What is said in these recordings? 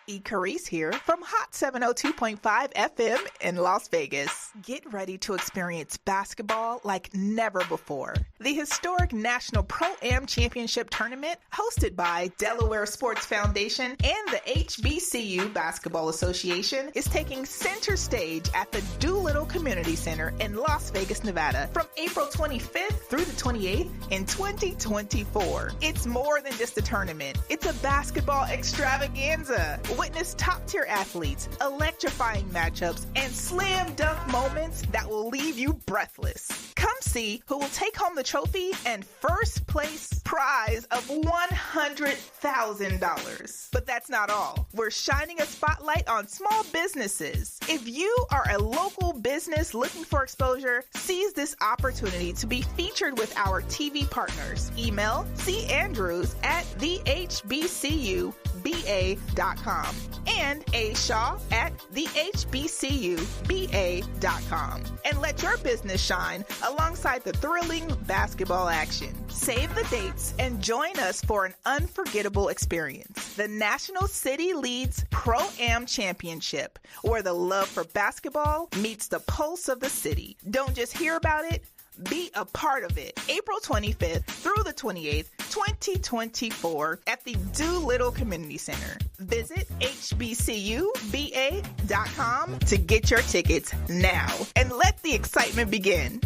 Carice here from Hot 702.5 FM in Las Vegas. Get ready to experience basketball like never before. The historic National Pro-Am Championship Tournament, hosted by Delaware Sports Foundation and the HBCU Basketball Association, is taking center stage at the Doolittle Community Center in Las Vegas, Nevada, from April 25th through the 28th in 2024. It's more than just a tournament. It's a basketball extravaganza. Witness top-tier athletes, electrifying matchups, and slam dunk moments that will leave you breathless. Come see who will take home the trophy and first place prize of $100,000. But that's not all. We're shining a spotlight on small businesses. If you are a local business looking for exposure, seize this opportunity to be featured with our TV partners. Email chbcuba.com and ashaw@thehbcuba.com, and let your business shine alongside the thrilling basketball action. Save the dates and join us for an unforgettable experience. The National City Leads Pro-Am Championship, where the love for basketball meets the pulse of the city. Don't just hear about it, be a part of it. April 25th through the 28th, 2024 at the Doolittle Community Center. Visit hbcuba.com to get your tickets now and let the excitement begin.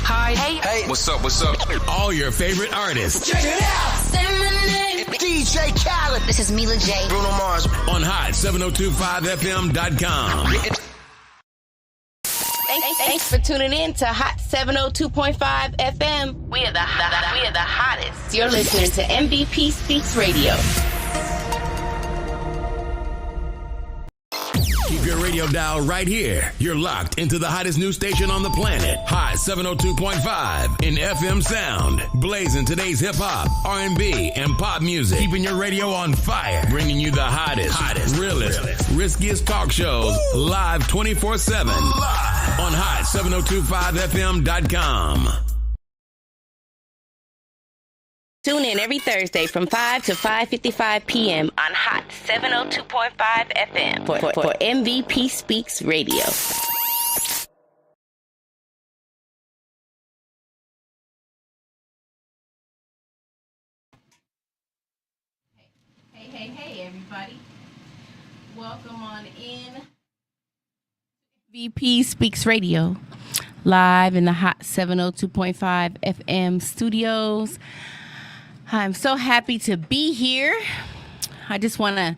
Hi. Hey. What's up? All your favorite artists. Check it out. Say my name. DJ Khaled. This is Mila J. Bruno Mars. On hot7025fm.com. Thanks for tuning in to Hot 702.5 FM. We are the hottest. You're listening to MVP Speaks Radio. Keep your radio dial right here. You're locked into the hottest news station on the planet. Hot 702.5 in FM sound. Blazing today's hip-hop, R&B, and pop music. Keeping your radio on fire. Bringing you the hottest, realest, riskiest talk shows live 24/7 on hot7025fm.com. Tune in every Thursday from 5 to 5:55 p.m. on Hot 702.5 FM for MVP Speaks Radio. Hey, everybody. Welcome on in. MVP Speaks Radio, live in the Hot 702.5 FM studios. I'm so happy to be here. I just want to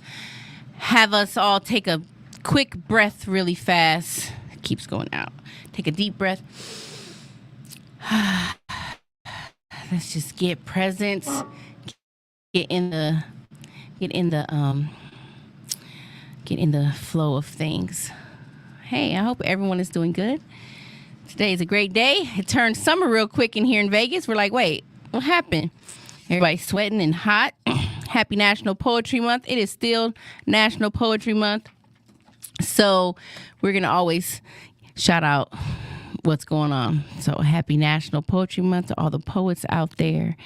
have us all take a quick breath really fast. It keeps going out. Take a deep breath. Let's just get present. Get in the flow of things. Hey, I hope everyone is doing good. Today is a great day. It turned summer real quick in here in Vegas. We're like, wait, what happened? Everybody's sweating and hot. Happy National Poetry Month. It is still National Poetry Month. So we're going to always shout out what's going on. So happy National Poetry Month to all the poets out there.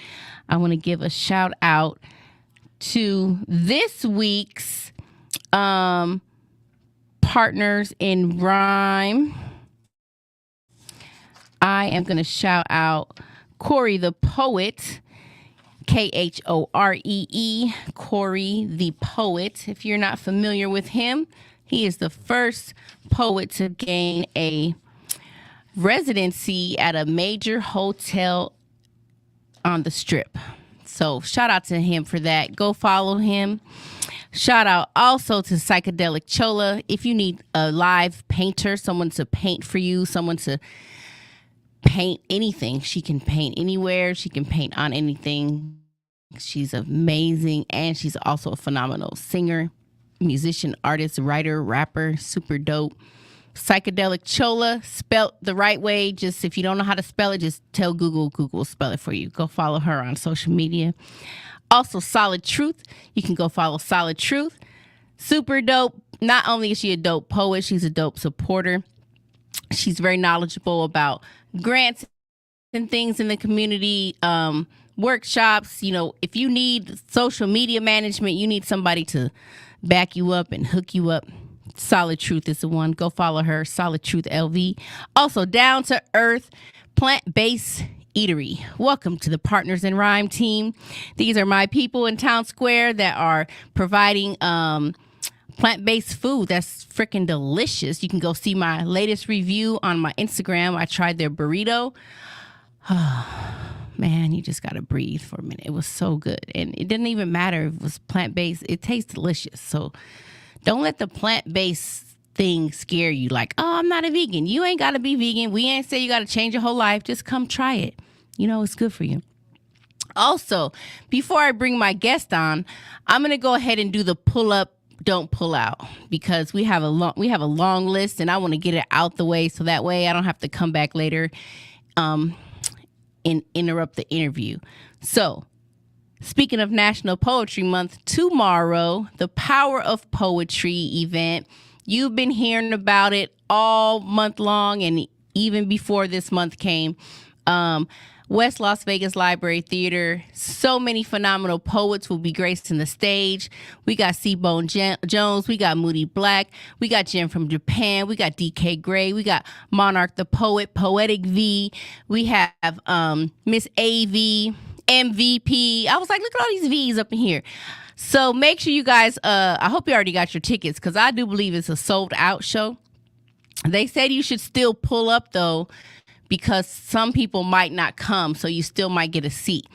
I want to give a shout out to this week's partners in rhyme. I am going to shout out Corey the Poet. Khoree, Corey the Poet. If you're not familiar with him, he is the first poet to gain a residency at a major hotel on the Strip. So shout out to him for that. Go follow him. Shout out also to Psychedelic Chola. If you need a live painter, someone to paint for you, someone to paint anything. She can paint anywhere. She can paint on anything. She's amazing, and she's also a phenomenal singer, musician, artist, writer, rapper, super dope. Psychedelic Chola, spelt the right way. Just if you don't know how to spell it, just tell Google will spell it for you. Go follow her on social media. Also, Solid Truth. You can go follow Solid Truth. Super dope. Not only is she a dope poet, she's a dope supporter. She's very knowledgeable about grants and things in the community, workshops. You know, if you need social media management, you need somebody to back you up and hook you up. Solid Truth is the one. Go follow her, Solid Truth LV. Also, Down to Earth Plant-Based Eatery. Welcome to the Partners in Rhyme team. These are my people in Town Square that are providing plant-based food that's freaking delicious. You can go see my latest review on my Instagram. I tried their burrito. Man, you just gotta breathe for a minute. It was so good. And it didn't even matter if it was plant-based. It tastes delicious. So don't let the plant-based thing scare you. Like, oh, I'm not a vegan. You ain't gotta be vegan. We ain't say you gotta change your whole life. Just come try it. You know, it's good for you. Also, before I bring my guest on, I'm gonna go ahead and do the pull up, don't pull out, because we have a long list, and I want to get it out the way so that way I don't have to come back later and interrupt the interview. So, speaking of National Poetry Month, tomorrow, the Power of Poetry event. You've been hearing about it all month long, and even before this month came. West Las Vegas Library Theater. So many phenomenal poets will be gracing the stage. We got C-Bone Jones. We got Moody Black. We got Jen from Japan. We got DK Gray. We got Monarch the Poet, Poetic V. We have Miss AV, MVP. I was like, look at all these V's up in here. So make sure you guys, I hope you already got your tickets, because I do believe it's a sold out show. They said you should still pull up though, because some people might not come, so you still might get a seat.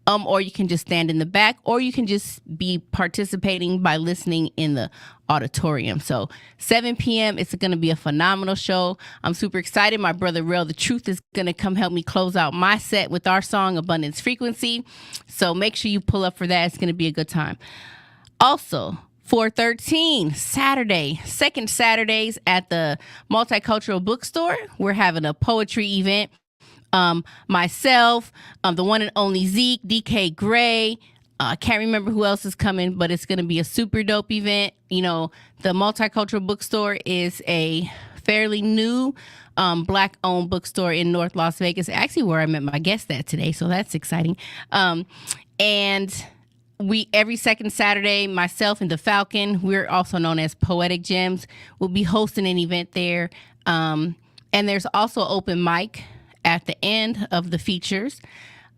Or you can just stand in the back, or you can just be participating by listening in the auditorium. So 7 p.m., it's going to be a phenomenal show. I'm super excited. My brother Real The Truth is going to come help me close out my set with our song, Abundance Frequency. So make sure you pull up for that. It's going to be a good time. Also, 4/13, Saturday, second Saturdays at the Multicultural Bookstore. We're having a poetry event. Myself, the one and only Zeke, DK Gray. I can't remember who else is coming, but it's going to be a super dope event. You know, the Multicultural Bookstore is a fairly new Black-owned bookstore in North Las Vegas. Actually, where I met my guest at today, so that's exciting. And we every second Saturday, myself and the Falcon, we're also known as Poetic Gems, will be hosting an event there. And there's also open mic at the end of the features.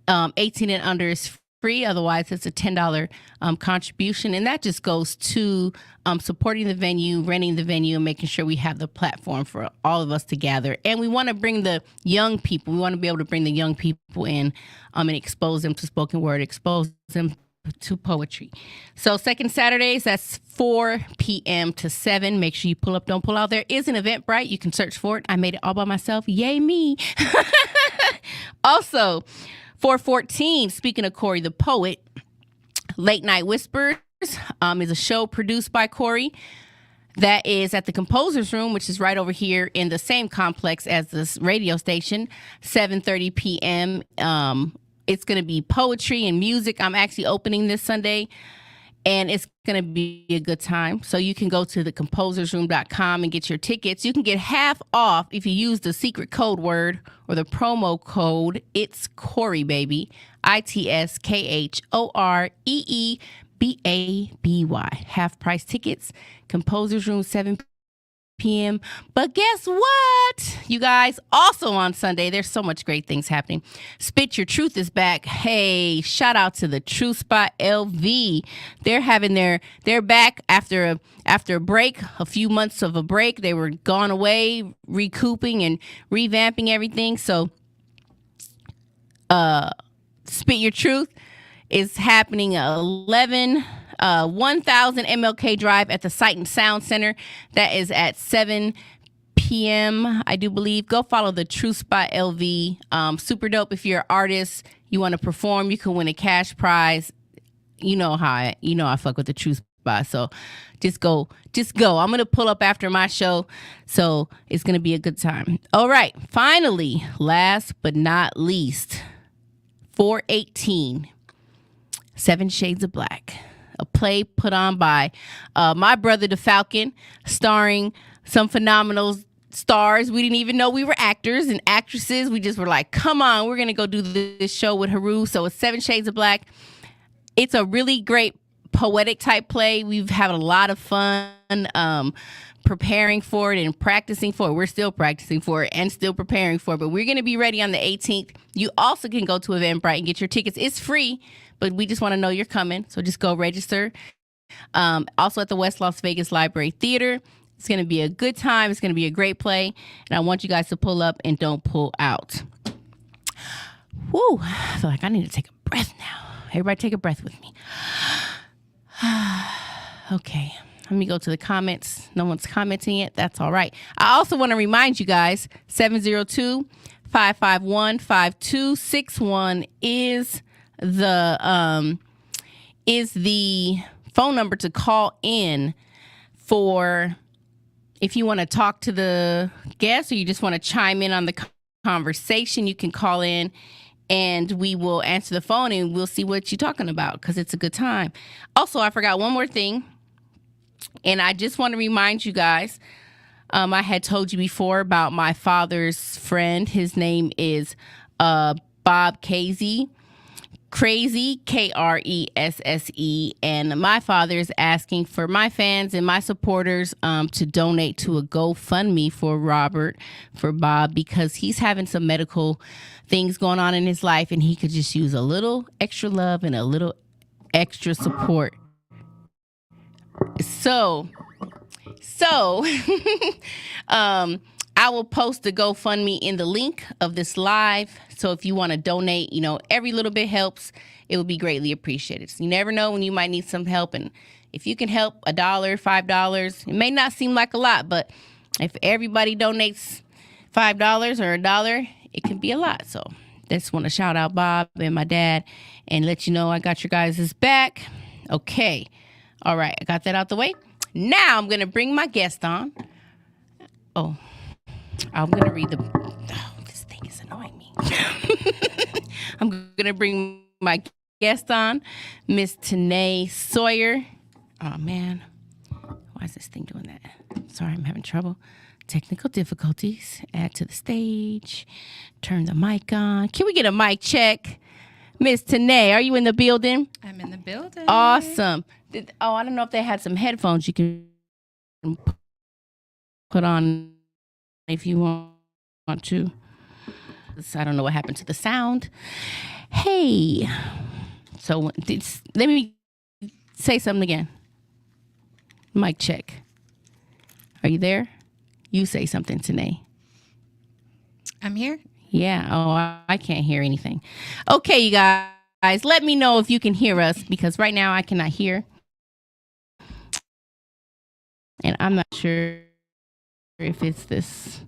18 and under is free. Otherwise, it's a $10 contribution. And that just goes to supporting the venue, renting the venue, and making sure we have the platform for all of us to gather. And we want to bring the young people. We want to be able to bring the young people in and expose them to spoken word, expose them to poetry. So second Saturdays, that's 4 p.m. to 7. Make sure you pull up, don't pull out. There is an Eventbrite. You can search for it. I made it all by myself. Yay me. Also, 4/14, speaking of Corey the Poet, Late Night Whispers is a show produced by Corey that is at the Composers Room, which is right over here in the same complex as this radio station, 7:30 p.m. It's going to be poetry and music. I'm actually opening this Sunday, and it's going to be a good time. So you can go to thecomposersroom.com and get your tickets. You can get half off if you use the secret code word or the promo code. It's Corey Baby, ITSKHOREEBABY. Half price tickets, Composers Room, 7 p.m. But guess what, you guys? Also on Sunday, there's so much great things happening. Spit Your Truth is back. Hey, shout out to the Truth Spot LV. They're back after a break, a few months of a break. They were gone away, recouping and revamping everything. So Spit Your Truth is happening at 1000 MLK Drive at the Sight and Sound Center. That is at 7 p.m., I do believe. Go follow the True Spot LV. Super dope. If you're an artist, you want to perform, you can win a cash prize. You know I fuck with the True Spot. So just go. I'm going to pull up after my show. So it's going to be a good time. All right. Finally, last but not least, 4/18, 7 Shades of Black. A play put on by my brother, the Falcon, starring some phenomenals stars. We didn't even know we were actors and actresses. We just were like, come on, we're going to go do this show with Haru. So it's 7 Shades of Black. It's a really great poetic type play. We've had a lot of fun preparing for it and practicing for it. We're still practicing for it and still preparing for it, but we're going to be ready on the 18th. You also can go to Eventbrite and get your tickets. It's free, but we just want to know you're coming. So just go register. Also at the West Las Vegas Library Theater. It's going to be a good time. It's going to be a great play. And I want you guys to pull up and don't pull out. Woo. I feel like I need to take a breath now. Everybody take a breath with me. Okay. Let me go to the comments. No one's commenting yet. That's all right. I also want to remind you guys, 702-551-5261 is the phone number to call in for if you want to talk to the guests or you just want to chime in on the conversation. You can call in and we will answer the phone and we'll see what you're talking about because it's a good time. Also, I forgot one more thing. And I just want to remind you guys, I had told you before about my father's friend. His name is Bob Casey. Crazy, Kresse, and my father is asking for my fans and my supporters to donate to a GoFundMe for Bob, because he's having some medical things going on in his life, and he could just use a little extra love and a little extra support. So, I will post the GoFundMe in the link of this live. So if you want to donate, every little bit helps. It would be greatly appreciated. So you never know when you might need some help. And if you can help $1, $5, it may not seem like a lot, but if everybody donates $5 or $1, it can be a lot. So just want to shout out Bob and my dad and let you know I got your guys' back. Okay. All right. I got that out the way. Now I'm going to bring my guest on. Oh, I'm going to read this thing is annoying me. I'm going to bring my guest on, Miss Tanae Sawyer. Oh, man. Why is this thing doing that? Sorry, I'm having trouble. Technical difficulties. Add to the stage. Turn the mic on. Can we get a mic check? Miss Tanae, are you in the building? I'm in the building. Awesome. I don't know if they had some headphones you can put on if you want to. I don't know what happened to the sound. Hey. So let me say something again. Mic check. Are you there? You say something, Tanae. I'm here. Yeah. Oh, I can't hear anything. Okay, you guys, let me know if you can hear us, because right now I cannot hear. And I'm not sure if it's this.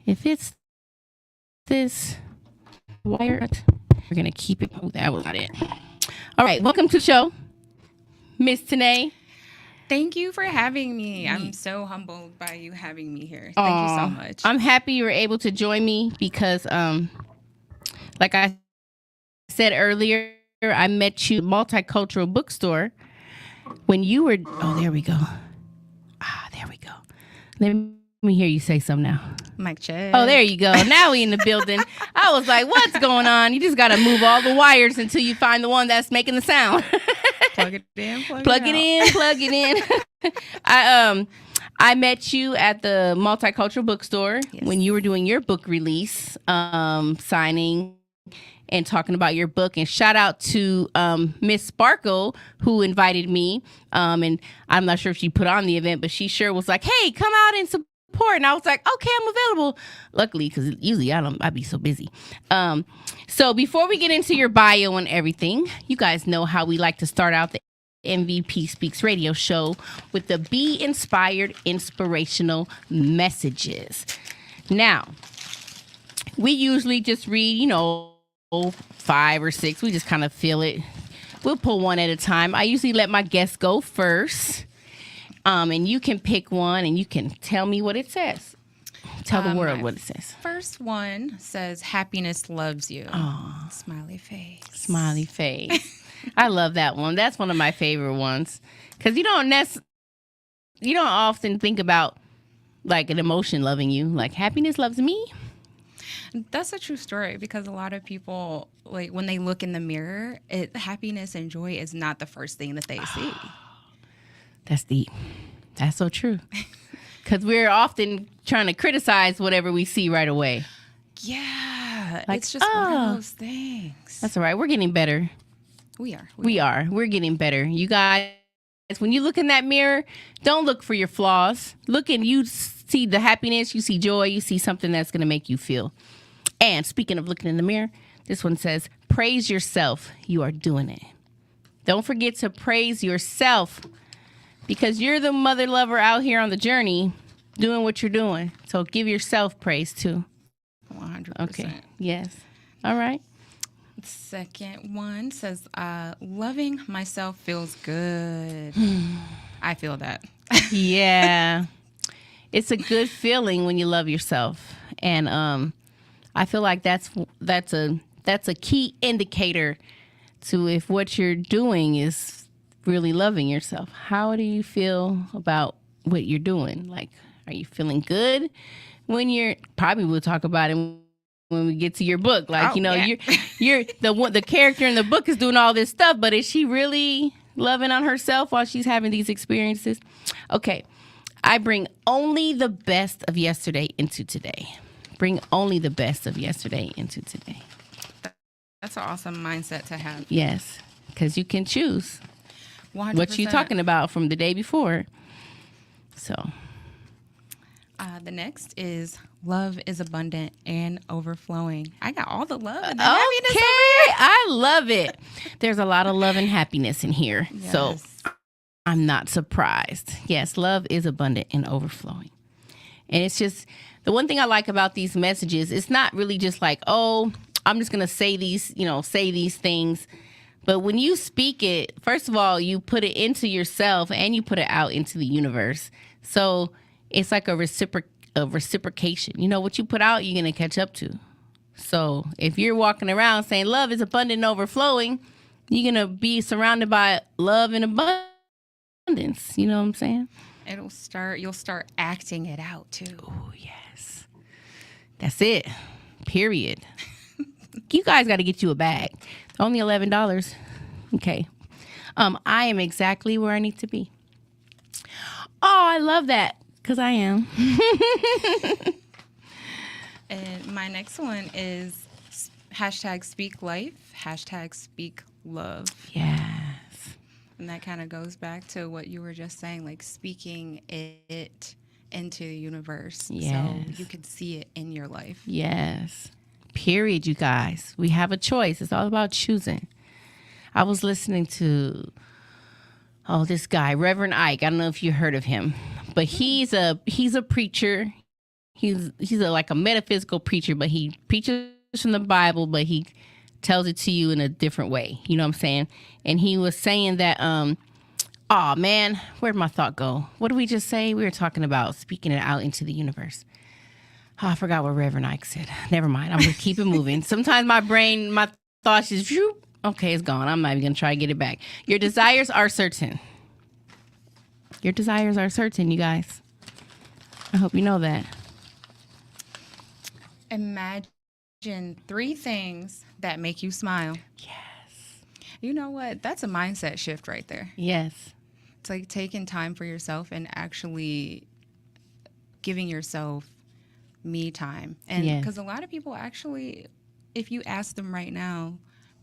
If it's this wire, we're going to keep it. Oh, that was not it. All right. Welcome to the show, Miss Tanae. Thank you for having me. I'm so humbled by you having me here. Thank you so much. I'm happy you were able to join me because, like I said earlier, I met you at Multicultural Bookstore when you were. Oh, there we go. There we go. Let me hear you say something now. Mic check. Oh, there you go. Now we in the building. I was like, what's going on? You just got to move all the wires until you find the one that's making the sound. Plug it in, plug it in. I met you at the Multicultural Bookstore when you were doing your book release, signing and talking about your book. And shout out to Miss Sparkle, who invited me. And I'm not sure if she put on the event, but she sure was like, hey, come out and support. And I was like, okay, I'm available. Luckily, because usually I'd be so busy. So before we get into your bio and everything, you guys know how we like to start out the MVP Speaks radio show with the Be Inspired inspirational messages. Now, we usually just read, 5 or 6. We just kind of feel it. We'll pull one at a time. I usually let my guests go first. And you can pick one and you can tell me what it says. Tell the world what it says. First one says, happiness loves you. Aww. Smiley face. Smiley face. I love that one. That's one of my favorite ones. Because you don't often think about like an emotion loving you. Like happiness loves me. That's a true story because a lot of people, like when they look in the mirror, happiness and joy is not the first thing that they see. That's deep. That's so true. Because we're often trying to criticize whatever we see right away. Yeah. Like, it's just one of those things. That's all right. We're getting better. We are. We are. We're getting better. You guys, when you look in that mirror, don't look for your flaws. Look and you see the happiness, you see joy, you see something that's going to make you feel. And speaking of looking in the mirror, this one says, praise yourself. You are doing it. Don't forget to praise yourself because you're the mother lover out here on the journey doing what you're doing. So give yourself praise too. 100%. Okay. Yes. All right. Second one says, loving myself feels good. I feel that. Yeah. It's a good feeling when you love yourself. And I feel like that's a key indicator to if what you're doing is really loving yourself. How do you feel about what you're doing? Like, are you feeling good when probably we'll talk about it when we get to your book. Like, you're the character in the book is doing all this stuff, but is she really loving on herself while she's having these experiences? Okay. I bring only the best of yesterday into today. Bring only the best of yesterday into today. That's an awesome mindset to have. Yes, because you can choose 100%. what you're talking about from the day before. So. The next is love is abundant and overflowing. I got all the love and the happiness over here. I love it. There's a lot of love and happiness in here. Yes. So I'm not surprised. Yes, love is abundant and overflowing. And it's just the one thing I like about these messages, it's not really just like, oh, I'm just going to say these things. But when you speak it, first of all, you put it into yourself and you put it out into the universe. So it's like a reciprocation. You know, what you put out, you're going to catch up to. So if you're walking around saying love is abundant and overflowing, you're going to be surrounded by love and abundance. You know what I'm saying? You'll start acting it out too. Oh, yes. That's it. Period. You guys got to get you a bag. Only $11. Okay. I am exactly where I need to be. Oh, I love that. Because I am. And my next one is hashtag speak life, hashtag speak love. Yes. And that kind of goes back to what you were just saying, like speaking it into the universe. Yes. So you can see it in your life. Yes. Period, you guys. We have a choice. It's all about choosing. I was listening to, this guy, Reverend Ike. I don't know if you heard of him, but he's a preacher. He's like a metaphysical preacher, but he preaches from the Bible, but he tells it to you in a different way. You know what I'm saying? And he was saying that, oh man, where'd my thought go? What did we just say? We were talking about speaking it out into the universe. Oh, I forgot what Reverend Ike said. Never mind. I'm going to keep it moving. Sometimes my thoughts just, okay, it's gone. I'm not even going to try to get it back. Your desires are certain. Your desires are certain, you guys. I hope you know that. Imagine 3 things that make you smile. Yes. You know what? That's a mindset shift right there. Yes. It's like taking time for yourself and actually giving yourself me time. And because a lot of people actually, if you ask them right now,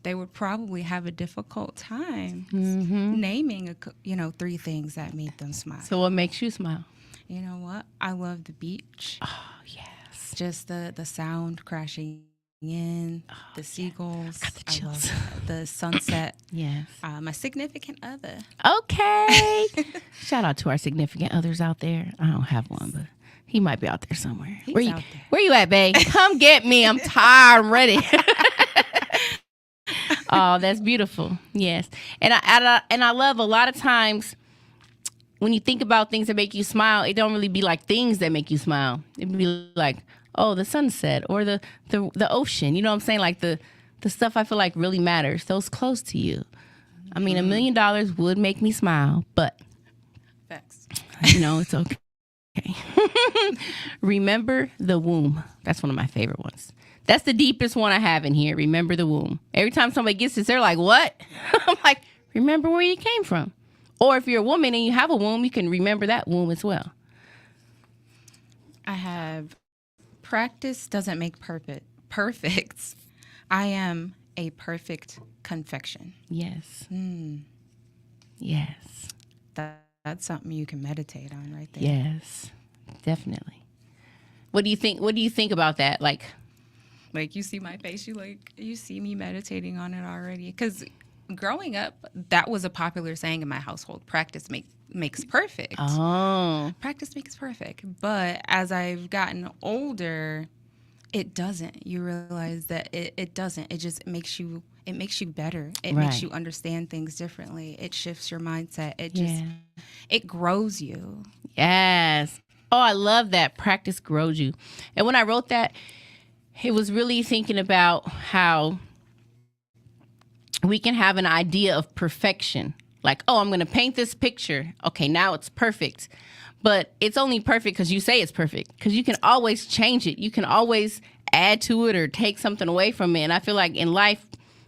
they would probably have a difficult time naming 3 things that make them smile. So what makes you smile? You know what? I love the beach. Oh, yes. Just the sound crashing in, the seagulls. Got the chills. I love the sunset. Yes. My significant other. Okay. Shout out to our significant others out there. I don't have one, but he might be out there somewhere. He's Where you, out there. Where you at, babe? Come get me. I'm tired. I'm ready. Oh, that's beautiful. Yes. And I love a lot of times when you think about things that make you smile, it don't really be like things that make you smile. It be like, oh, the sunset or the ocean. You know what I'm saying? Like the stuff I feel like really matters. Those close to you. I mean, $1 million would make me smile, but Facts. it's okay. Remember the womb. That's one of my favorite ones. That's the deepest one I have in here. Remember the womb. Every time somebody gets this, they're like, what? I'm like, remember where you came from. Or if you're a woman and you have a womb, you can remember that womb as well. I have practice doesn't make perfect. I am a perfect confection. Yes. Yes. That's something you can meditate on right there. Yes, definitely. What do you think? What do you think about that? Like you see my face, you see me meditating on it already. Because growing up, that was a popular saying in my household. Practice makes perfect. Oh. Practice makes perfect. But as I've gotten older, it doesn't. You realize that it doesn't. It just makes you better. It makes you understand things differently. It shifts your mindset. It grows you. Yes. Oh, I love that. Practice grows you. And when I wrote that, it was really thinking about how we can have an idea of perfection. Like, oh, I'm going to paint this picture. Okay, now it's perfect. But it's only perfect because you say it's perfect. Because you can always change it. You can always add to it or take something away from it. And I feel like in life,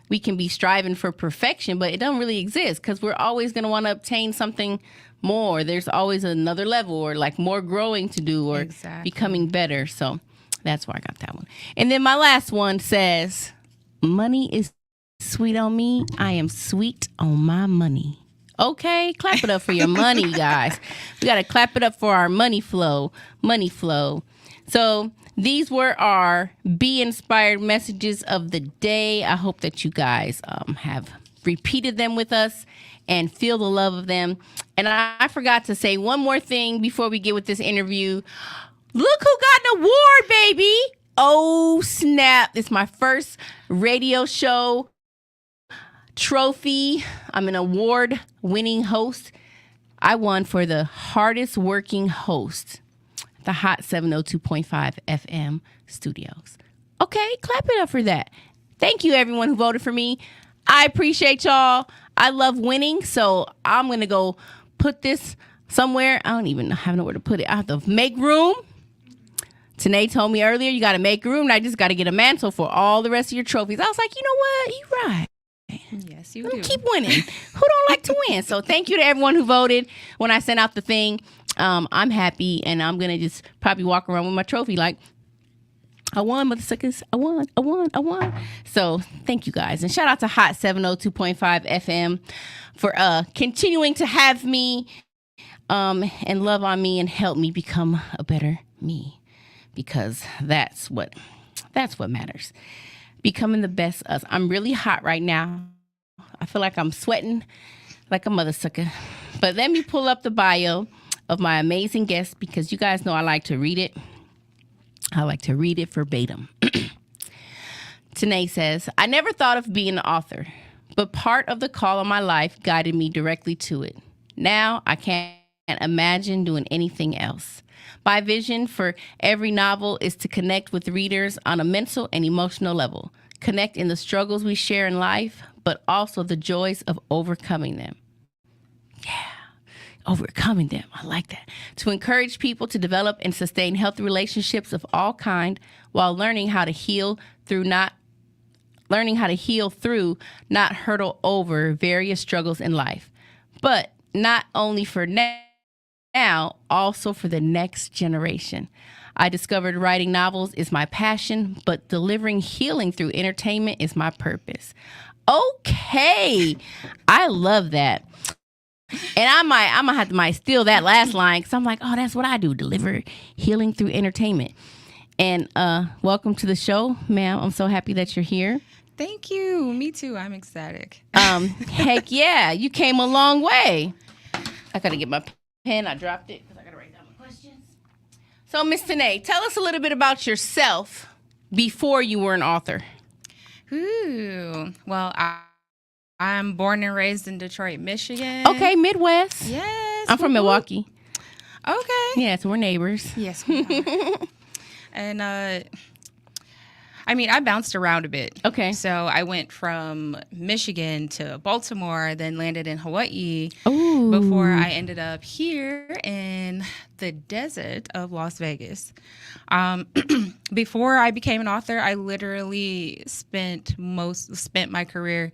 we can be striving for perfection, but it don't really exist because we're always going to want to obtain something more. There's always another level or like more growing to do or becoming better. So that's why I got that one. And then my last one says, money is sweet on me. I am sweet on my money. Okay, clap it up for your money, guys. We got to clap it up for our money flow. Money flow. So these were our Be Inspired messages of the day. I hope that you guys have repeated them with us and feel the love of them. And I forgot to say one more thing before we get with this interview. Look who got an award, baby. Oh, snap. It's my first radio show trophy. I'm an award-winning host. I won for the hardest working host, the Hot 702.5 FM studios. Okay, clap it up for that. Thank you, everyone who voted for me. I appreciate y'all. I love winning, so I'm going to go put this somewhere. I don't even have nowhere to put it. I have to make room. Tanae told me earlier, you got to make room, and I just got to get a mantle for all the rest of your trophies. I was like, you know what? You're right. Yes, you do. Keep winning. Who don't like to win? So thank you to everyone who voted when I sent out the thing. I'm happy, and I'm going to just probably walk around with my trophy like, I won, motherfuckers. I won. So thank you, guys. And shout out to Hot 702.5 FM for continuing to have me and love on me and help me become a better me. Because that's what matters. Becoming the best us. I'm really hot right now. I feel like I'm sweating like a mother sucker. But let me pull up the bio of my amazing guest because you guys know I like to read it. I like to read it verbatim. Tanae says, I never thought of being an author, but part of the call of my life guided me directly to it. Now I can't imagine doing anything else. My vision for every novel is to connect with readers on a mental and emotional level, connect in the struggles we share in life, but also the joys of overcoming them. Yeah, overcoming them. I like that. To encourage people to develop and sustain healthy relationships of all kind while learning how to heal through not hurdle over various struggles in life. But not only for now, also for the next generation. I discovered writing novels is my passion, but delivering healing through entertainment is my purpose. Okay. I love that. And I might steal that last line because I'm like, oh, that's what I do, deliver healing through entertainment. And welcome to the show, ma'am. I'm so happy that you're here. Thank you. Me too. I'm ecstatic. Heck yeah. You came a long way. I got to get my pen. I dropped it because I got to write down my questions. So, Miss Tanae, tell us a little bit about yourself before you were an author. Ooh. Well, I'm born and raised in Detroit, Michigan. Okay, Midwest. Yes. I'm from Milwaukee. Okay. Yeah, so we're neighbors. Yes, we are. And I mean, I bounced around a bit. Okay. So I went from Michigan to Baltimore, then landed in Hawaii Ooh. before I ended up here in the desert of Las Vegas. Before I became an author, I literally spent my career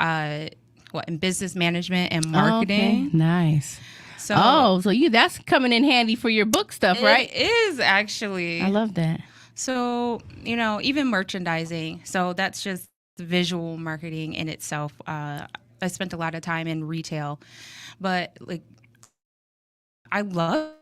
in business management and marketing. Okay. Nice. So, so that's coming in handy for your book stuff, right? It is actually. I love that. So, even merchandising. So that's just visual marketing in itself. I spent a lot of time in retail, but I loved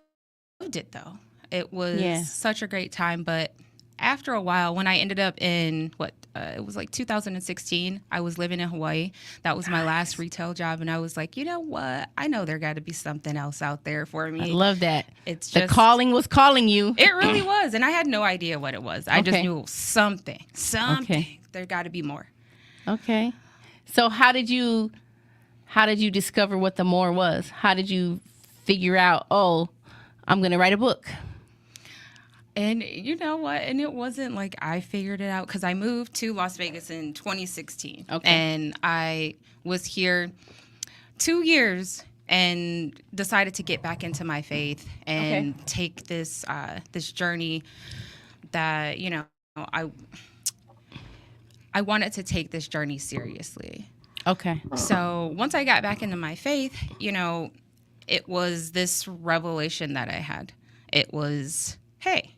it though. It was such a great time. But after a while, when I ended up in it was like 2016, I was living in Hawaii. That was my last retail job. And I was like, you know what? I know there got to be something else out there for me. I love that. It's just, the calling was calling you. It really was. And I had no idea what it was. I just knew something. Okay. There got to be more. Okay. So how did you discover what the more was? How did you figure out, I'm going to write a book? And you know what? And it wasn't like I figured it out, because I moved to Las Vegas in 2016. Okay. And I was here 2 years and decided to get back into my faith and take this this journey that, I wanted to take this journey seriously. Okay. So once I got back into my faith, it was this revelation that I had. It was, hey,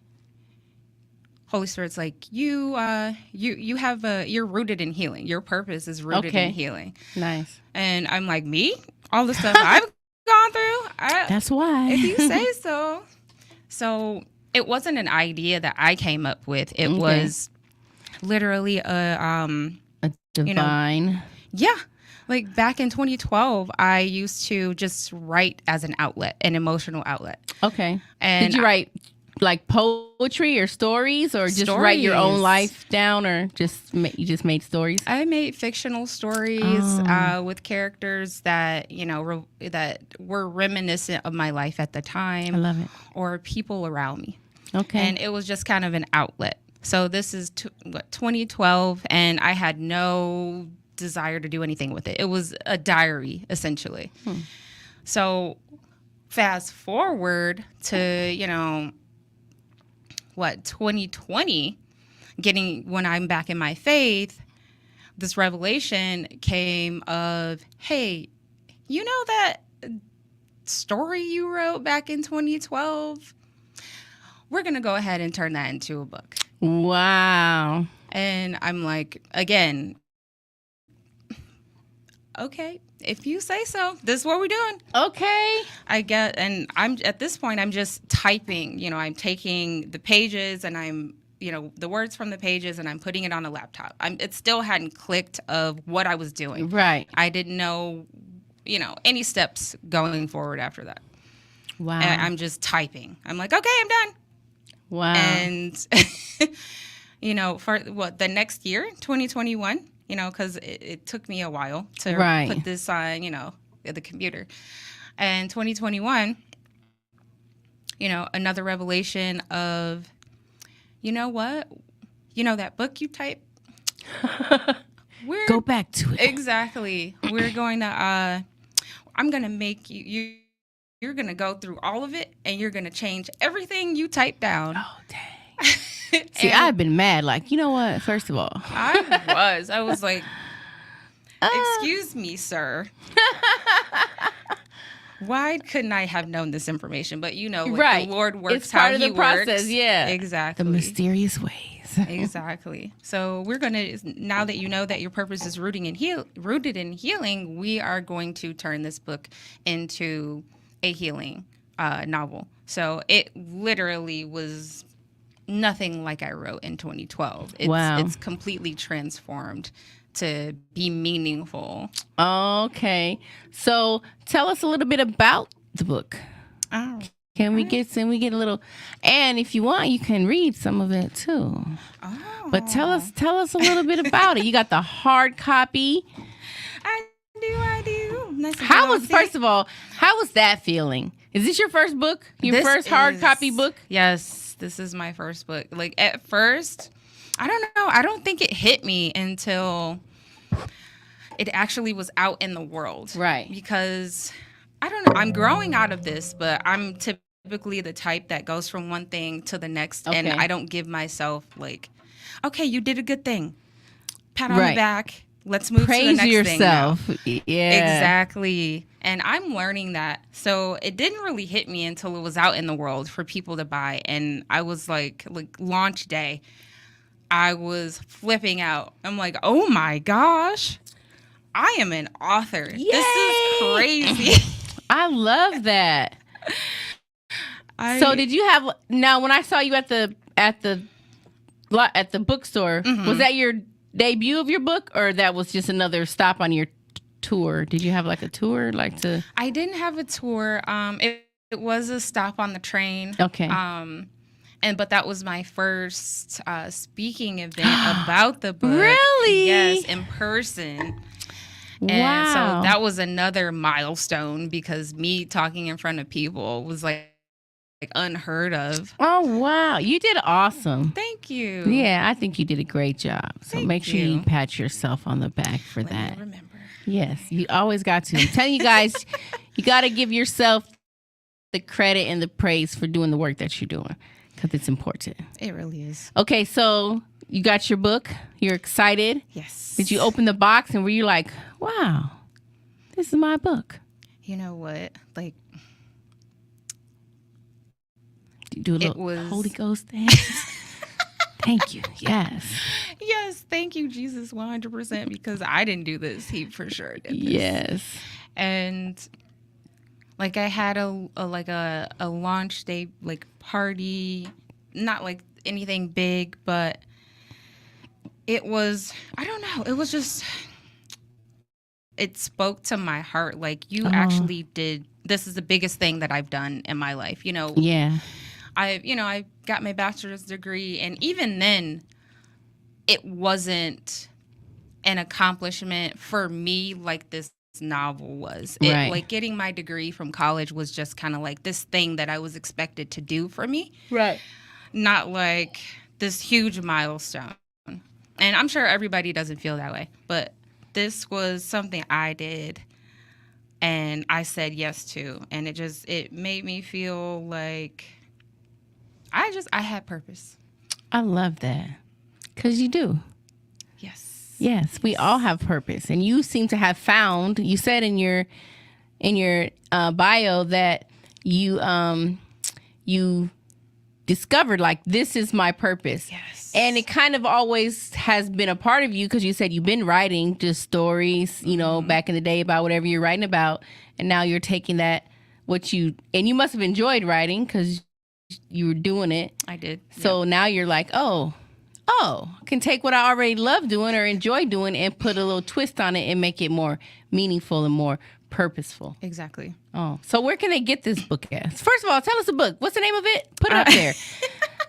Holy Spirit's like, you have you're rooted in healing. Your purpose is rooted in healing. Nice. And I'm like, me? All the stuff I've gone through? That's why. If you say so. So it wasn't an idea that I came up with. It was literally a divine. Yeah. Like back in 2012, I used to just write as an outlet, an emotional outlet. Okay. And did you write like poetry or stories, or just write your own life down, or you just made stories? I made fictional stories with characters that, that were reminiscent of my life at the time. I love it. Or people around me. Okay. And it was just kind of an outlet. So this is 2012, and I had no desire to do anything with it. It was a diary, essentially. So fast forward to, 2020, when I'm back in my faith, this revelation came of, hey, you know that story you wrote back in 2012? We're going to go ahead and turn that into a book. Wow. And I'm like, again, okay, if you say so, this is what we're doing. Okay. And I'm at this point, I'm just typing, I'm taking the pages and I'm, the words from the pages and I'm putting it on a laptop. It still hadn't clicked of what I was doing. Right. I didn't know, any steps going forward after that. Wow. And I'm just typing. I'm like, okay, I'm done. Wow. And, for the next year, 2021, because it took me a while to put this on, the computer. And 2021, another revelation of, you know what? That book you typed? Go back to it. Exactly. We're going to, I'm going to make you're going to go through all of it and you're going to change everything you typed down. Oh, dang. See, I've been mad. Like, you know what? First of all, I was like, excuse me, sir. Why couldn't I have known this information? But the Lord works it's part how of He the process. works. Yeah, exactly. The mysterious ways. Exactly. So we're gonna, now that you know that your purpose is rooted in healing, we are going to turn this book into a healing novel. So it literally was nothing like I wrote in 2012. It's completely transformed to be meaningful. Okay. So tell us a little bit about the book. Oh. Can we get a little, and if you want, you can read some of it too. Oh. But tell us a little bit about it. You got the hard copy. I do. Nice. First of all, how was that feeling? Is this your first book? Your first hard copy book? Yes. This is my first book. Like at first, I don't know. I don't think it hit me until it actually was out in the world. Right. Because I don't know. I'm growing out of this, but I'm typically the type that goes from one thing to the next. Okay. And I don't give myself like, okay, you did a good thing. Pat on Right. the back. Let's move Praise to the next yourself. thing now. Yeah. Exactly. And I'm learning that. So it didn't really hit me until it was out in the world for people to buy. And I was like launch day, I was flipping out. I'm like, oh my gosh, I am an author. Yay! This is crazy. I love that. So did you have, now when I saw you at the bookstore, was that your debut of your book, or that was just another stop on your tour? Did you have like a tour I didn't have a tour. It was a stop on the train. Okay. But that was my first speaking event about the book. Really? Yes, in person. And Wow. so that was another milestone because me talking in front of people was like unheard of. Oh, wow. You did awesome. Thank you. Yeah, I think you did a great job. So Thank make sure you you. pat yourself on the back for Let that. me remember. Yes, you always got to. I'm telling you guys, you got to give yourself the credit and the praise for doing the work that you're doing because it's important. It really is. Okay, so you got your book. You're excited. Yes. Did you open the box and were you like, wow, this is my book? You know what? Like, Do a It little was- Holy Ghost thing. Thank you. Yes. yes, thank you, Jesus, 100%, because I didn't do this. He for sure did this. Yes. And like I had a launch day like party, not like anything big, but it was, I don't know, it was just, it spoke to my heart. Like you actually did, this is the biggest thing that I've done in my life. You know, Yeah. I got my bachelor's degree, and even then it wasn't an accomplishment for me like this novel was. Right. Like getting my degree from college was just kind of like this thing that I was expected to do for me. Right. Not like this huge milestone. And I'm sure everybody doesn't feel that way, but this was something I did and I said yes to, and it made me feel like I had purpose. I love that. Because you do. Yes. Yes, we all have purpose, and you seem to have found. You said in your bio that you discovered like this is my purpose. Yes. And it kind of always has been a part of you because you said you've been writing just stories, you know, back in the day about whatever you're writing about, and now you're taking that and you must have enjoyed writing because you were doing it. I did. So now you're like, oh, I can take what I already love doing or enjoy doing and put a little twist on it and make it more meaningful and more purposeful. Exactly. Oh, so where can they get this book at? First of all, tell us the book. What's the name of it? Put it up there.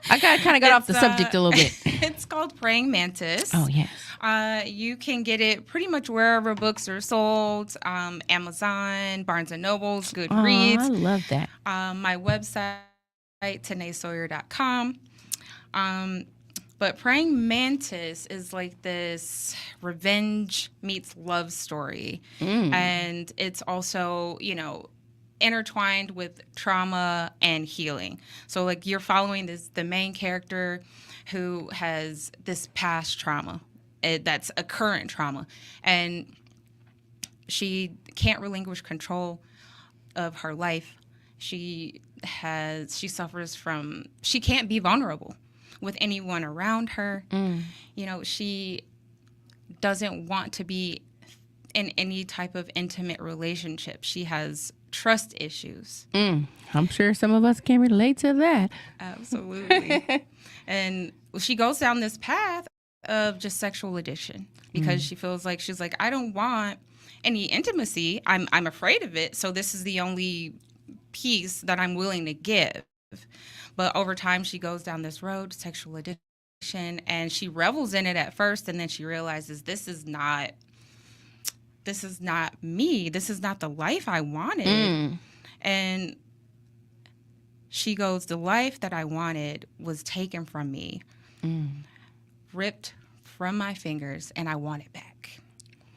I kind of got off the subject a little bit. It's called Praying Mantis. Oh, yes. You can get it pretty much wherever books are sold. Amazon, Barnes & Nobles, Oh, I Goodreads. love that. My website, TanaeSawyer.com. But Praying Mantis is like this revenge meets love story. And it's also, you know, intertwined with trauma and healing. So like you're following the main character who has this past trauma that's a current trauma, and she can't relinquish control of her life. She suffers from, she can't be vulnerable with anyone around her. You know, she doesn't want to be in any type of intimate relationship. She has trust issues. I'm sure some of us can relate to that. Absolutely. And she goes down this path of just sexual addiction because she feels like, she's like, I don't want any intimacy. I'm afraid of it. So this is the only piece that I'm willing to give. But over time, she goes down this road, sexual addiction, and she revels in it at first, and then she realizes this is not me. This is not the life I wanted. And she goes, the life that I wanted was taken from me ripped from my fingers, and I want it back.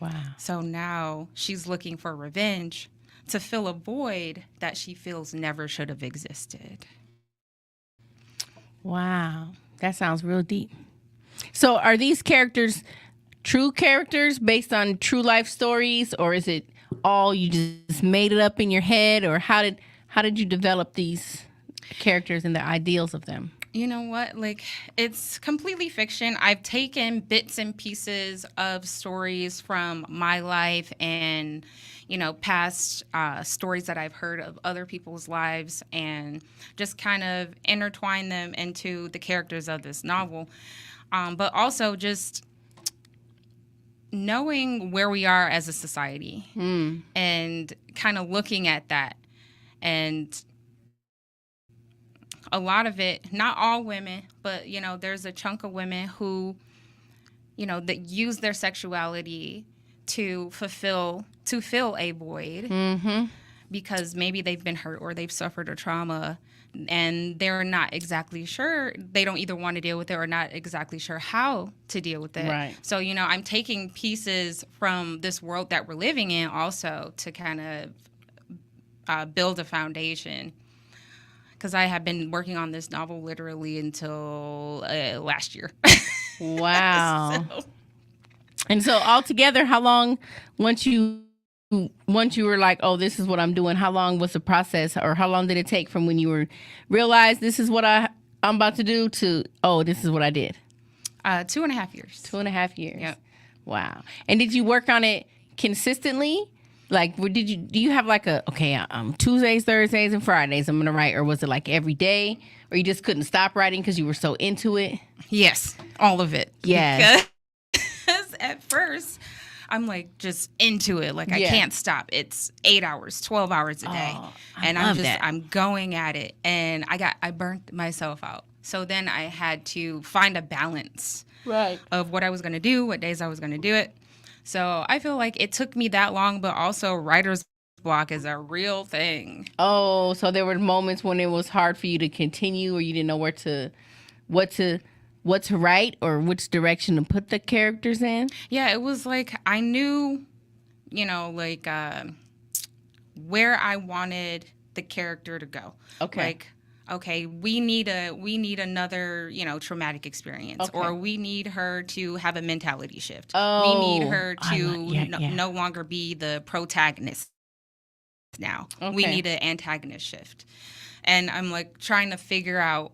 Wow. So now she's looking for revenge to fill a void that she feels never should have existed. Wow. That sounds real deep. So are these characters true characters based on true life stories, or is it all you just made it up in your head, or how did you develop these characters and the ideals of them? You know what? Like, it's completely fiction. I've taken bits and pieces of stories from my life and, you know, past stories that I've heard of other people's lives and just kind of intertwine them into the characters of this novel. But also just knowing where we are as a society and kind of looking at that. And a lot of it, not all women, but, you know, there's a chunk of women who, you know, that use their sexuality to fill a void because maybe they've been hurt or they've suffered a trauma and they're not exactly sure. They don't either want to deal with it or not exactly sure how to deal with it. Right. So, you know, I'm taking pieces from this world that we're living in also to kind of build a foundation. Because I have been working on this novel literally until last year. Wow. And so altogether, how long, once you were like, oh, this is what I'm doing, how long was the process, or how long did it take from when you realized this is what I'm about to do to, oh, this is what I did? 2.5 years. 2.5 years. Yep. Wow. And did you work on it consistently? Like, do you have like Tuesdays, Thursdays, and Fridays I'm going to write, or was it like every day, or you just couldn't stop writing because you were so into it? Yes, all of it. Yes. Because at first, I'm like just into it. Like, I can't stop. It's 8 hours, 12 hours a day. And I'm going at it. And I burnt myself out. So then I had to find a balance of what I was going to do, what days I was going to do it. So I feel like it took me that long, but also writer's block is a real thing. Oh, so there were moments when it was hard for you to continue, or you didn't know what to write or which direction to put the characters in? Yeah, it was like I knew, you know, like where I wanted the character to go. Okay. Like, okay, we need another, you know, traumatic experience, or we need her to have a mentality shift. We need her to no longer be the protagonist now. We need an antagonist shift. And I'm like trying to figure out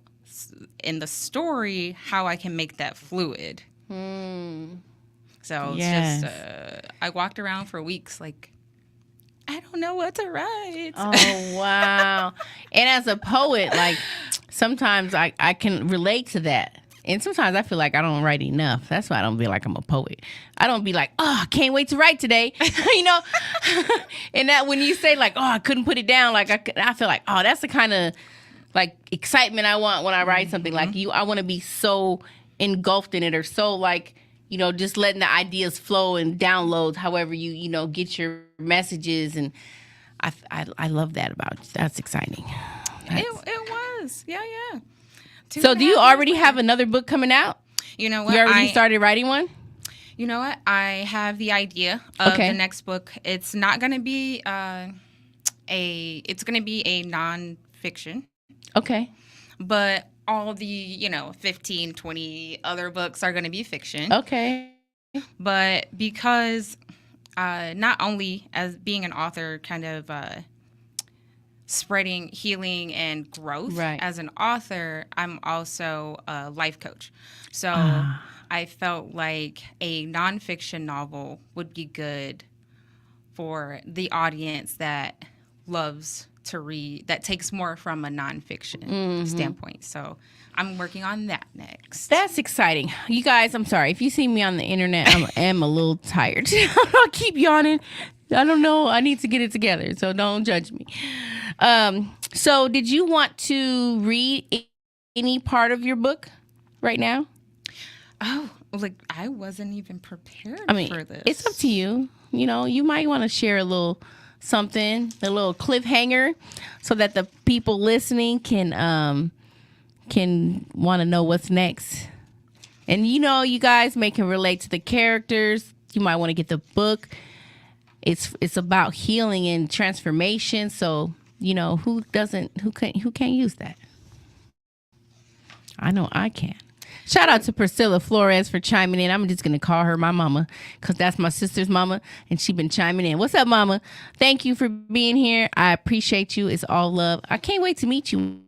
in the story how I can make that fluid. So it's just, I walked around for weeks like, I don't know what to write. Oh, wow. And as a poet, like, sometimes I can relate to that. And sometimes I feel like I don't write enough. That's why I don't be like I'm a poet. I don't be like, oh, I can't wait to write today. You know? And that when you say like, oh, I couldn't put it down, like I feel like, oh, that's the kind of like excitement I want when I write something like you. I want to be so engulfed in it, or so like, you know, just letting the ideas flow and download however you know, get your messages. And I love that about you. That's exciting. It was. Yeah. So do you already have another book coming out? You know what? You already started writing one? You know what? I have the idea of the next book. It's not going to be it's going to be a nonfiction. Okay. But all the, you know, 15, 20 other books are going to be fiction. Okay. But because not only as being an author kind of spreading healing and growth as an author, I'm also a life coach. So I felt like a nonfiction novel would be good for the audience that loves to read, that takes more from a nonfiction standpoint. So I'm working on that next. That's exciting. You guys, I'm sorry. If you see me on the internet, I am a little tired. I keep yawning. I don't know. I need to get it together, so don't judge me. So did you want to read any part of your book right now? Oh, like I wasn't even prepared for this. It's up to you. You know, you might want to share a little something, a little cliffhanger, so that the people listening can want to know what's next And you guys may can relate to the characters. You might want to get the book. It's about healing and transformation. So, who can't use that? I know I can. Shout out to Priscilla Flores for chiming in. I'm just going to call her my mama because that's my sister's mama, and she been chiming in. What's up, mama? Thank you for being here. I appreciate you. It's all love. I can't wait to meet you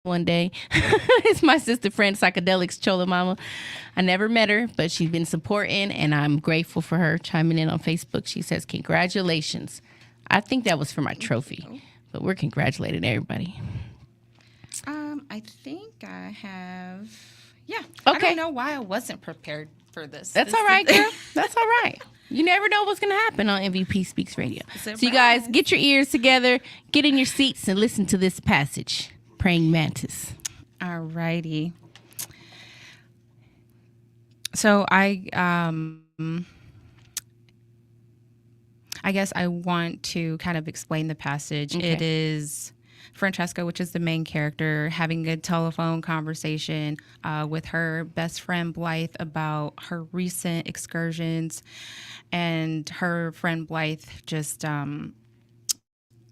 one day. It's my sister friend, Psychedelics Chola Mama. I never met her, but she's been supporting, and I'm grateful for her chiming in on Facebook. She says, congratulations. I think that was for my trophy, but we're congratulating everybody. I think I have... Yeah. Okay. I don't know why I wasn't prepared for this. That's all right, girl. That's all right. You never know what's going to happen on MVP Speaks Radio. Surprise. So you guys, get your ears together, get in your seats, and listen to this passage. Praying Mantis. All righty. So I guess I want to kind of explain the passage. Okay. It is Francesca, which is the main character, having a telephone conversation with her best friend Blythe about her recent excursions, and her friend Blythe just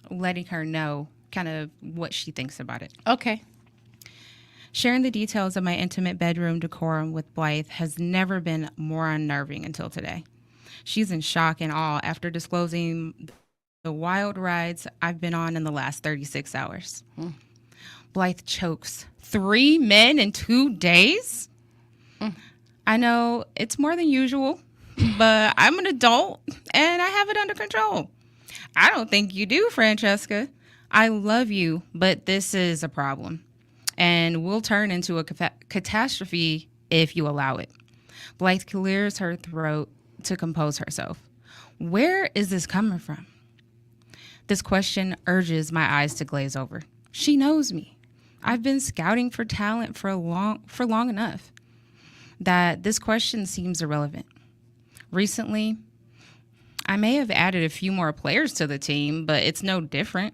letting her know kind of what she thinks about it. Okay. Sharing the details of my intimate bedroom decorum with Blythe has never been more unnerving until today. She's in shock and awe after disclosing the wild rides I've been on in the last 36 hours. Blythe chokes. 3 men in 2 days? I know it's more than usual, but I'm an adult and I have it under control. I don't think you do, Francesca. I love you, but this is a problem, and will turn into a catastrophe if you allow it. Blythe clears her throat to compose herself. Where is this coming from? This question urges my eyes to glaze over. She knows me. I've been scouting for talent for long enough that this question seems irrelevant. Recently, I may have added a few more players to the team, but it's no different.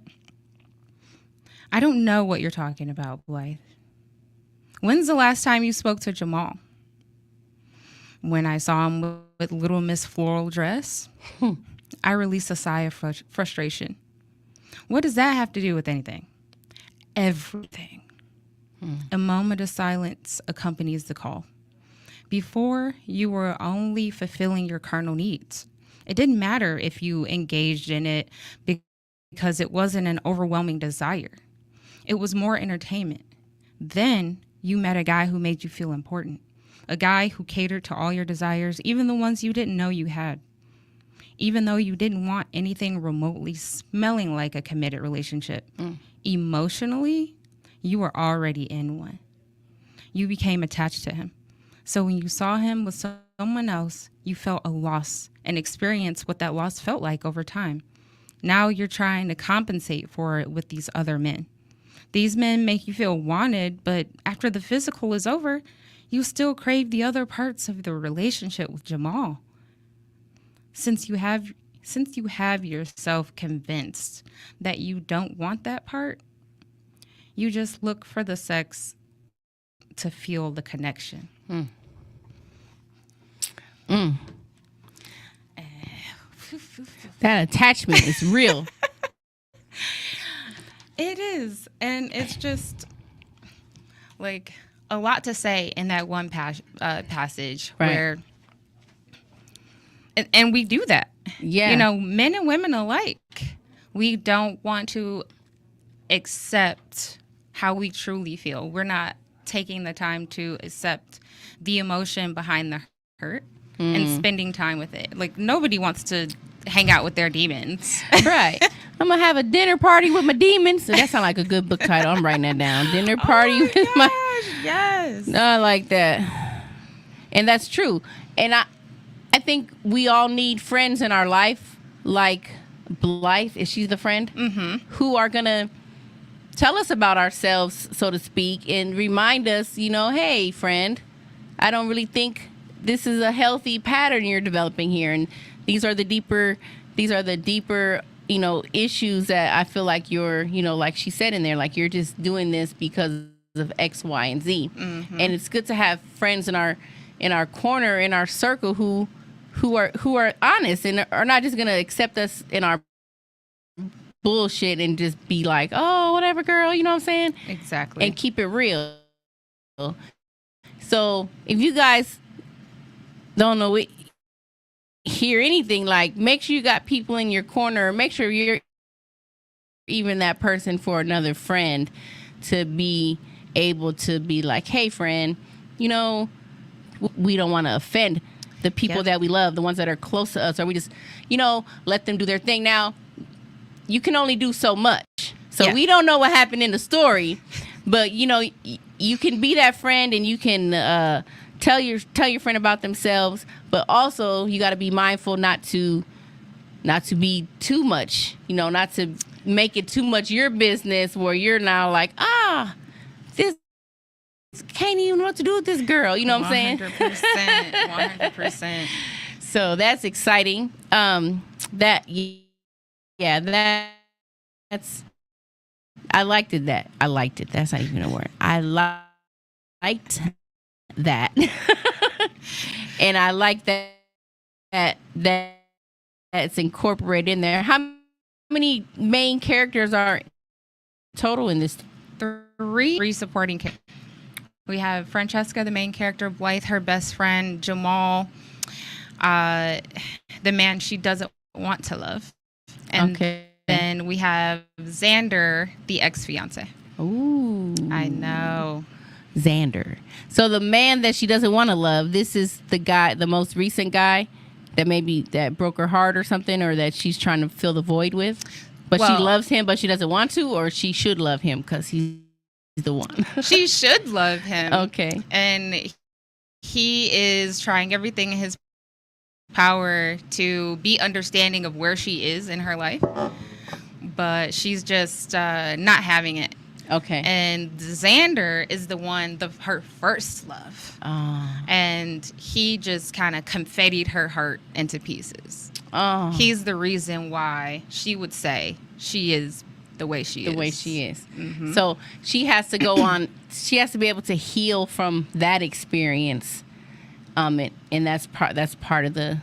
I don't know what you're talking about, Blythe. When's the last time you spoke to Jamal? When I saw him with Little Miss Floral Dress, I released a sigh of frustration. What does that have to do with anything? Everything. A moment of silence accompanies the call. Before, you were only fulfilling your carnal needs. It didn't matter if you engaged in it because it wasn't an overwhelming desire. It was more entertainment. Then you met a guy who made you feel important. A guy who catered to all your desires, even the ones you didn't know you had. Even though you didn't want anything remotely smelling like a committed relationship. Emotionally, you were already in one. You became attached to him. So when you saw him with someone else, you felt a loss and experienced what that loss felt like over time. Now you're trying to compensate for it with these other men. These men make you feel wanted, but after the physical is over, you still crave the other parts of the relationship with Jamal. Since you have yourself convinced that you don't want that part, you just look for the sex to feel the connection. That attachment is real. It is. And it's just like a lot to say in that one passage, right, where, and we do that. Yeah. Men and women alike. We don't want to accept how we truly feel. We're not taking the time to accept the emotion behind the hurt and spending time with it. Like, nobody wants to hang out with their demons. Right. I'm going to have a dinner party with my demons. So that sounds like a good book title. I'm writing that down. Dinner party with my... Yes. No, I like that. And that's true. And I think we all need friends in our life, like Blythe, is she the friend? Who are going to tell us about ourselves, so to speak, and remind us, hey, friend, I don't really think this is a healthy pattern you're developing here. And these are the deeper, issues that I feel like you're, like she said in there, like you're just doing this because of X, Y, and Z. And it's good to have friends in our corner, in our circle who are honest and are not just gonna accept us in our bullshit and just be like, oh, whatever, girl, you know what I'm saying? Exactly. And keep it real. So if you guys don't know it, hear anything, like, make sure you got people in your corner. Make sure you're even that person for another friend to be able to be like, hey, friend, you know, we don't want to offend the people that we love, the ones that are close to us, or we just, you know, let them do their thing. Now, you can only do so much. So we don't know what happened in the story, but, you know, you can be that friend and you can tell your friend about themselves, but also you got to be mindful not to be too much, you know, not to make it too much your business where you're now like, this can't even know what to do with this girl, you know what I'm saying? 100%. So that's exciting. That's I liked it. That's not even a word. I liked that. And I like that that's incorporated in there. How many main characters are total in this? Three supporting characters. We have Francesca, the main character, Blythe, her best friend, Jamal, the man she doesn't want to love. And then we have Xander, the ex-fiance. Ooh. I know. Xander. So the man that she doesn't want to love, this is the guy, the most recent guy that broke her heart or something, or that she's trying to fill the void with. But she loves him, but she doesn't want to, or she should love him because he's the one. She should love him. Okay. And he is trying everything in his power to be understanding of where she is in her life. But she's just not having it. Okay. And Xander is her first love. Oh. And he just kind of confettied her heart into pieces. Oh. He's the reason why she would say she is the way she is. The way she is. Mm-hmm. So she has to go on, she has to be able to heal from that experience. And that's part of the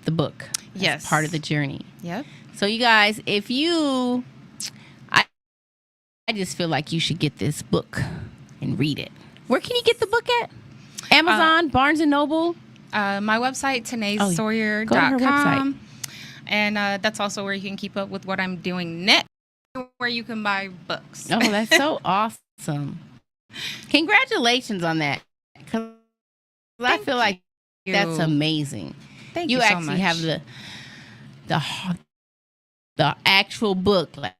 book. That's part of the journey. Yep. So you guys, I just feel like you should get this book and read it. Where can you get the book at? Amazon, Barnes & Noble? My website, TanaeSawyer.com. Go to her website. And that's also where you can keep up with what I'm doing next, where you can buy books. Oh, that's so awesome. Congratulations on that. Because I feel like that's amazing. Thank you so actually much. Have the actual book. Like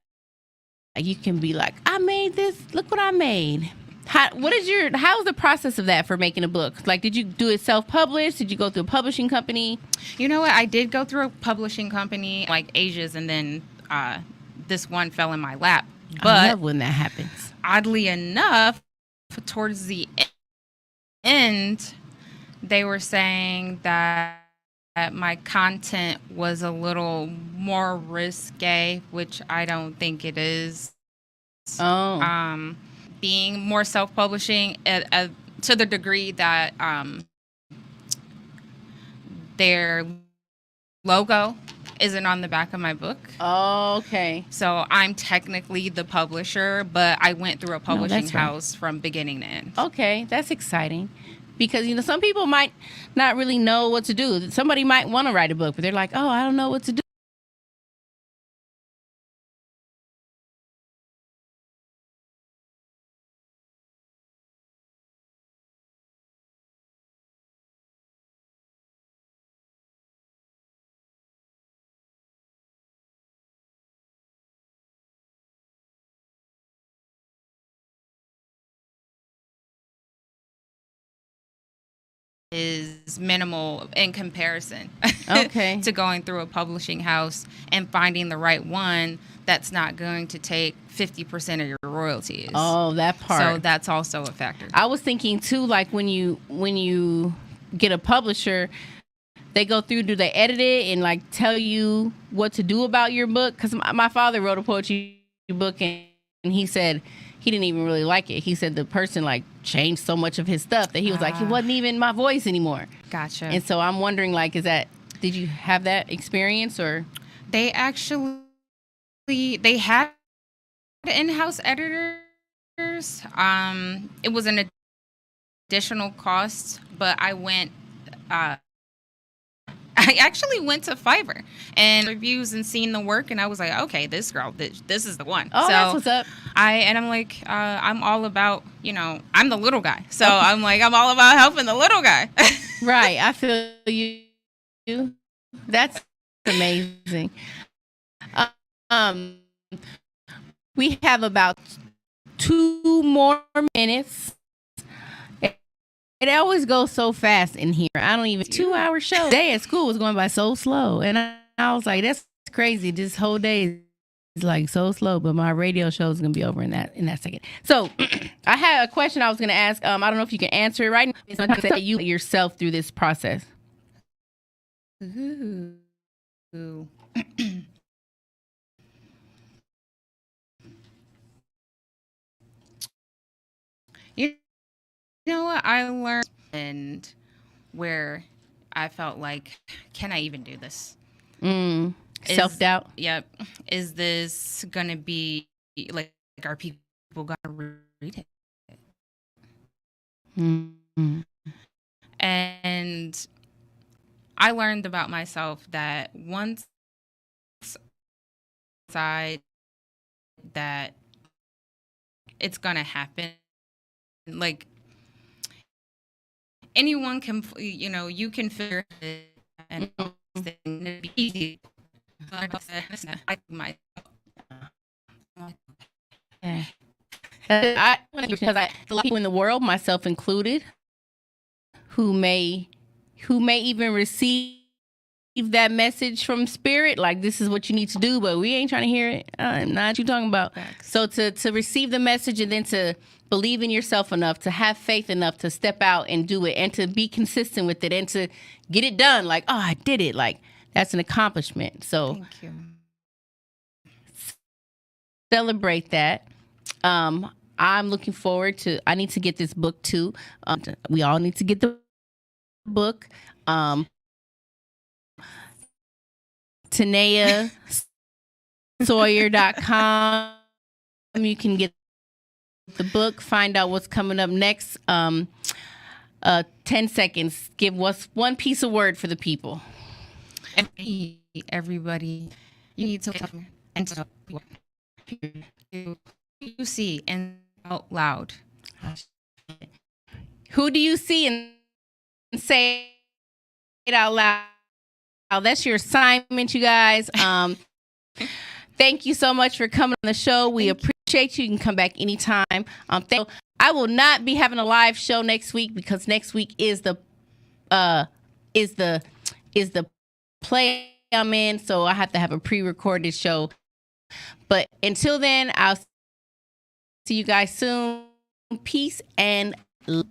you can be like, I made this. Look what I made. How's the process of that for making a book? Like, did you do it self-published? Did you go through a publishing company? You know what? I did go through a publishing company, like ages, and then this one fell in my lap. But I love when that happens. Oddly enough, towards the end, they were saying that my content was a little more risque, which I don't think it is. Oh. Being more self-publishing to the degree that their logo isn't on the back of my book. Oh, okay. So I'm technically the publisher, but I went through a publishing house from beginning to end. Okay, that's exciting. Because, some people might not really know what to do. Somebody might want to write a book, but they're like, oh, I don't know what to do. Is minimal in comparison Okay. to going through a publishing house and finding the right one that's not going to take 50% of your royalties. Oh, that part. So that's also a factor. I was thinking too, like when you get a publisher, they go through, do they edit it and like tell you what to do about your book? Because my father wrote a poetry book and he said he didn't even really like it. He said the person like changed so much of his stuff that he was like, it wasn't even my voice anymore. Gotcha. And so I'm wondering, like, did you have that experience or? They had in-house editors. It was an additional cost, but I actually went to Fiverr and reviews and seen the work, and I was like, okay, this girl, this is the one. Oh, so that's what's up. I'm like, I'm all about, I'm the little guy. So I'm like, I'm all about helping the little guy. Right. I feel you. That's amazing. We have about 2 more minutes. It always goes so fast in here. I don't even 2-hour show. Day at school was going by so slow, and I was like, "That's crazy." This whole day is like so slow, but my radio show is gonna be over in that second. So, I had a question I was gonna ask. I don't know if you can answer it right now. It's going to you yourself through this process. Ooh. You know what I learned, and where I felt like, can I even do this? Self-doubt. Yep. Is this gonna be like are people gonna read it? Mm-hmm. And I learned about myself that once I that it's gonna happen, like anyone can, you can figure it and it'd be easy. Because a lot of people in the world, myself included, who may even receive that message from spirit, like this is what you need to do, but we ain't trying to hear it. Not what you talking about. Facts. So to receive the message and then to believe in yourself enough, to have faith enough to step out and do it, and to be consistent with it, and to get it done. Like, oh, I did it. Like, that's an accomplishment. So Thank you. Celebrate that. I'm looking forward to, I need to get this book too. We all need to get the book. TaneaSawyer.com. You can get the book, find out what's coming up next. 10 seconds. Give us one piece of word for the people. Everybody, you need to come and tell you see and out loud. Who do you see and say it out loud? That's your assignment, you guys. Thank you so much for coming on the show. We appreciate you. You can come back anytime. I will not be having a live show next week because next week is the play I'm in, so I have to have a pre-recorded show. But until then, I'll see you guys soon. Peace and love.